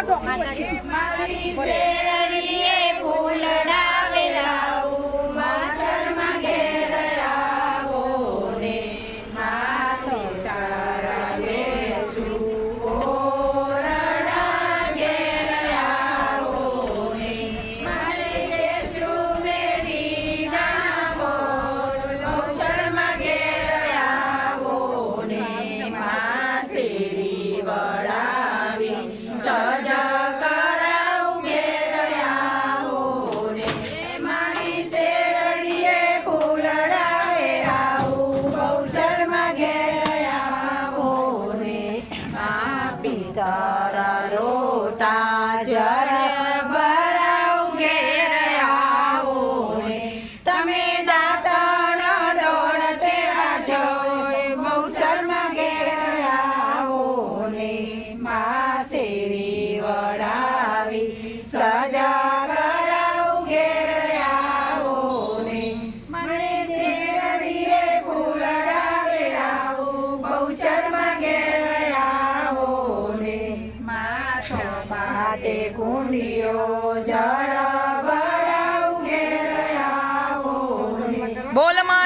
મારી શેરડીએ ફૂલડા વેલાવું માછરમાં ઘેર આવો ને માં સીતારામ લેશું ઓરડા ઘેર આવો ને મારે લેશું મેડીના મોર ગૌચરમાં ઘેર આવો ને માં શેરી વળાવી સજા કરાવ ઘેર આવો ને મારી શેરડીએ ફૂલડા વેરાવું ગૌચરમાં ઘેર આવો ને આ પિતળા લોટા જળ ભરાવ ઘેર આવો ને તમે દાતણ ડોળ તેરા છો ગૌચરમાં ઘેર આવો ને માં શેરી વળાવી સજા કરાવ ઘેર આવો ને મને શેરડીએ ફૂલડા વેરાવું ગૌચરમાં ઘેર આવો ને માં શોભાતે કુંડીઓ જળ ભરાવ ઘેર આવો ને બોલ માં